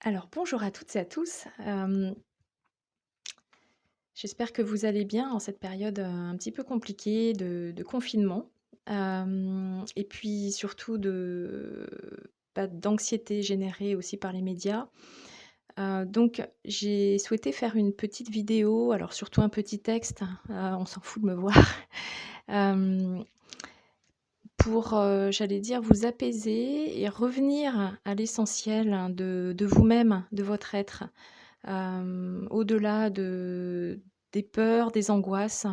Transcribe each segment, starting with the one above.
Alors bonjour à toutes et à tous, j'espère que vous allez bien en cette période, un petit peu compliquée de confinement, et puis surtout d'anxiété générée aussi par les médias. Donc j'ai souhaité faire une petite vidéo, alors surtout un petit texte, on s'en fout de me voir, hem, pour, j'allais dire vous apaiser et revenir à l'essentiel de vous-même, de votre être. Au-delà des peurs, des angoisses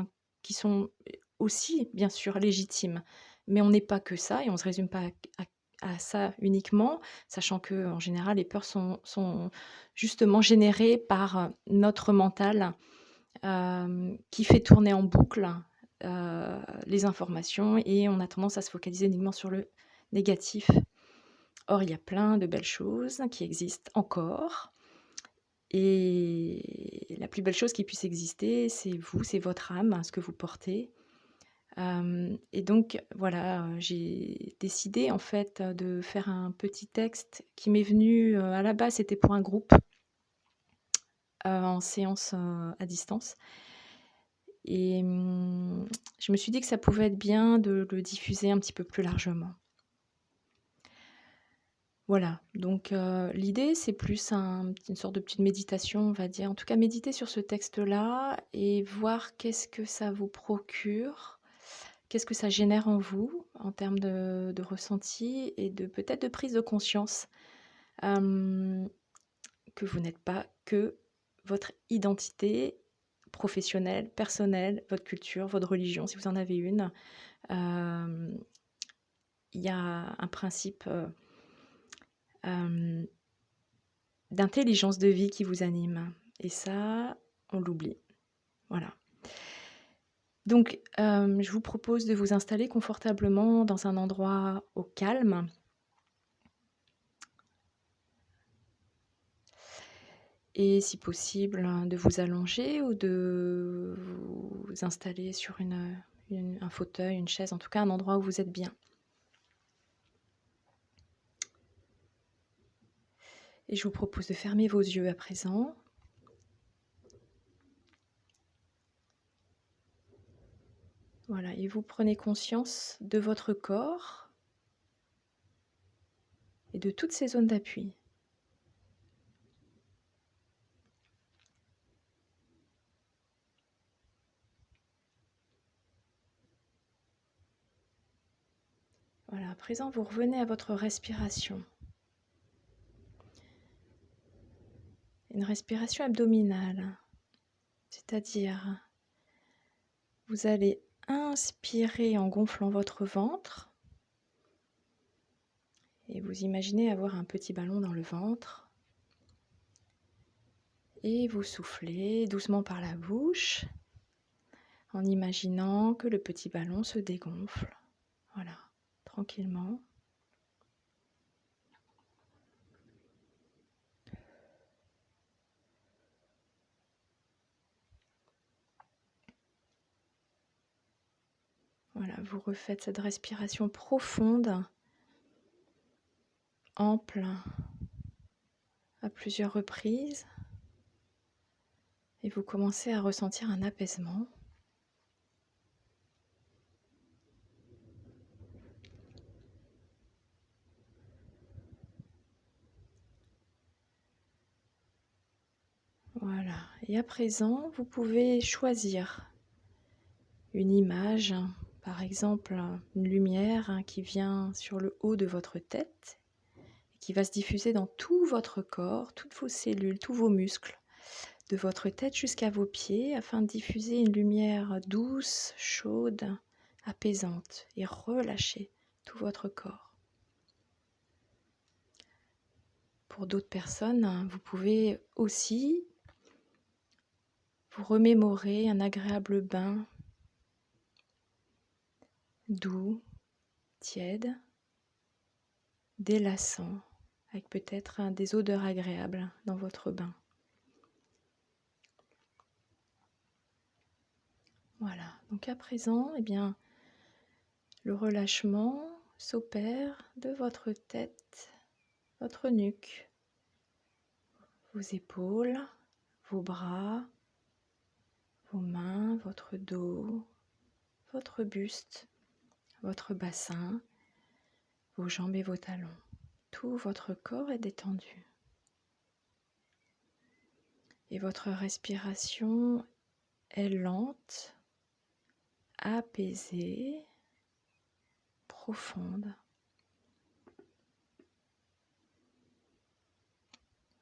qui sont aussi bien sûr légitimes. Mais on n'est pas que ça et on ne se résume pas à ça uniquement, sachant que en général les peurs sont justement générées par, notre mental, qui fait tourner en boucle, les informations et on a tendance à se focaliser uniquement sur le négatif. Or il y a plein de belles choses qui existent encore et la plus belle chose qui puisse exister, c'est vous, c'est votre âme, ce que vous portez. Et donc voilà, j'ai décidé en fait, de faire un petit texte qui m'est venu, à la base, c'était pour un groupe, en séance, à distance et je me suis dit que ça pouvait être bien de le diffuser un petit peu plus largement. Voilà, donc l'idée, c'est plus une sorte de petite méditation, on va dire. En tout cas, méditer sur ce texte-là et voir qu'est-ce que ça vous procure, qu'est-ce que ça génère en vous, en termes de ressenti et peut-être de prise de conscience, hem, que vous n'êtes pas que votre identité professionnelle, personnelle, votre culture, votre religion, si vous en avez une. Hem, il y a un principe, hem d'intelligence de vie qui vous anime et ça, on l'oublie. Voilà. Donc, je vous propose de vous installer confortablement dans un endroit au calme et si possible, de vous allonger ou de vous installer sur un fauteuil, une chaise, en tout cas un endroit où vous êtes bien. Et je vous propose de fermer vos yeux à présent. Voilà, et vous prenez conscience de votre corps et de toutes ses zones d'appui. Voilà, à présent, vous revenez à votre respiration. Une respiration abdominale, c'est-à-dire vous allez inspirer en gonflant votre ventre et vous imaginez avoir un petit ballon dans le ventre et vous soufflez doucement par la bouche en imaginant que le petit ballon se dégonfle. Voilà, tranquillement. Voilà, vous refaites cette respiration profonde, ample, à plusieurs reprises et vous commencez à ressentir un apaisement. Voilà, et à présent, vous pouvez choisir une image, par exemple une lumière qui vient sur le haut de votre tête, et qui va se diffuser dans tout votre corps, toutes vos cellules, tous vos muscles, de votre tête jusqu'à vos pieds, afin de diffuser une lumière douce, chaude, apaisante et relâcher tout votre corps. Pour d'autres personnes, vous pouvez aussi vous remémorer un agréable bain doux, tiède, délassant, avec peut-être des odeurs agréables dans votre bain. Voilà, donc à présent, eh bien, le relâchement s'opère de votre tête, votre nuque, vos épaules, vos bras, vos mains, votre dos, votre buste, votre bassin, vos jambes et vos talons. Tout votre corps est détendu. Et votre respiration est lente, apaisée, profonde.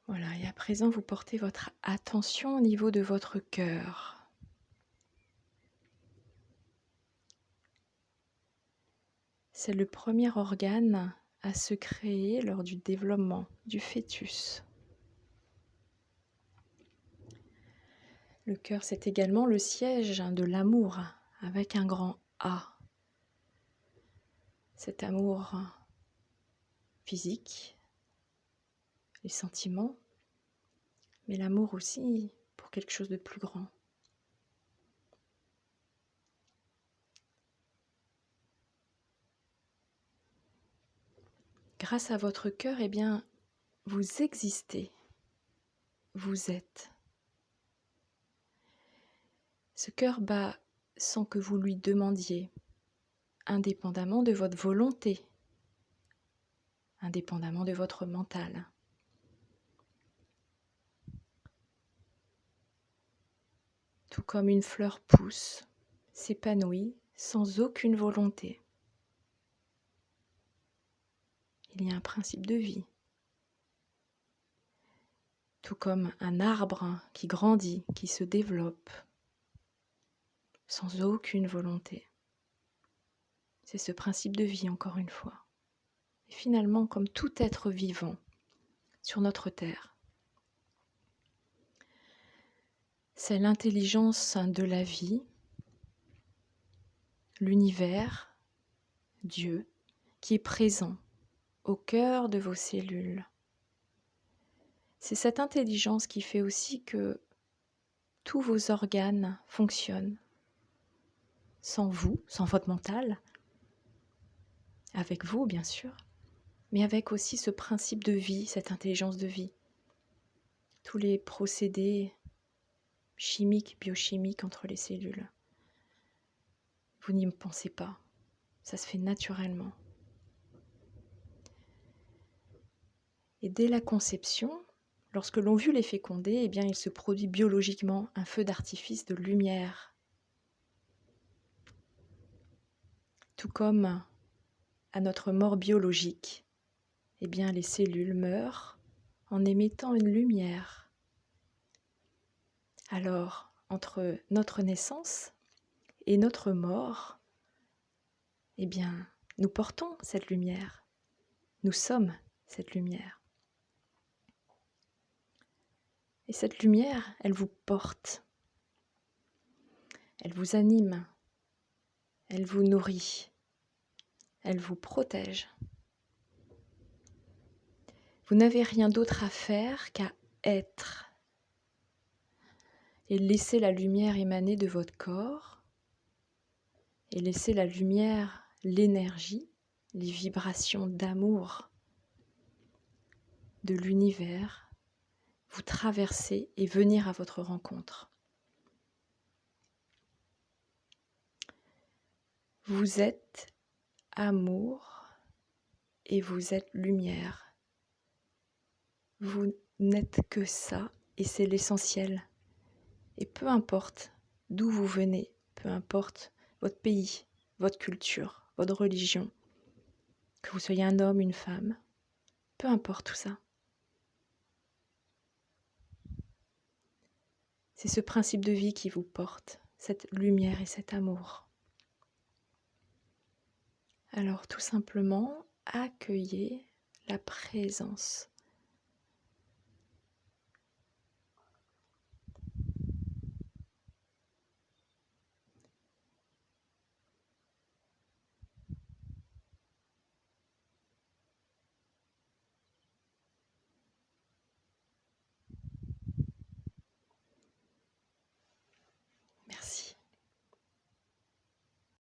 Voilà, et à présent, vous portez votre attention au niveau de votre cœur. C'est le premier organe à se créer lors du développement du fœtus. Le cœur, c'est également le siège de l'amour, avec un grand A. Cet amour physique, les sentiments, mais l'amour aussi pour quelque chose de plus grand. Grâce à votre cœur, eh bien, vous existez, vous êtes. Ce cœur bat sans que vous lui demandiez, indépendamment de votre volonté, indépendamment de votre mental. Tout comme une fleur pousse, s'épanouit sans aucune volonté. Il y a un principe de vie. Tout comme un arbre qui grandit, qui se développe, sans aucune volonté. C'est ce principe de vie, encore une fois. Et finalement, comme tout être vivant sur notre terre, c'est l'intelligence de la vie, l'univers, Dieu, qui est présent au cœur de vos cellules. C'est cette intelligence qui fait aussi que tous vos organes fonctionnent sans vous, sans votre mental, avec vous bien sûr, mais avec aussi ce principe de vie, cette intelligence de vie. Tous les procédés chimiques, biochimiques entre les cellules. Vous n'y pensez pas, ça se fait naturellement. Et dès la conception, lorsque l'on veut les féconder, eh bien, il se produit biologiquement un feu d'artifice de lumière. Tout comme à notre mort biologique, eh bien, les cellules meurent en émettant une lumière. Alors, entre notre naissance et notre mort, eh bien, nous portons cette lumière. Nous sommes cette lumière. Et cette lumière, elle vous porte. Elle vous anime. Elle vous nourrit. Elle vous protège. Vous n'avez rien d'autre à faire qu'à être. Et laisser la lumière émaner de votre corps. Et laisser la lumière, l'énergie, les vibrations d'amour de l'univers vous traverser et venir à votre rencontre. Vous êtes amour et vous êtes lumière. Vous n'êtes que ça et c'est l'essentiel. Et peu importe d'où vous venez, peu importe votre pays, votre culture, votre religion, que vous soyez un homme, une femme, peu importe tout ça. C'est ce principe de vie qui vous porte, cette lumière et cet amour. Alors tout simplement, accueillez la présence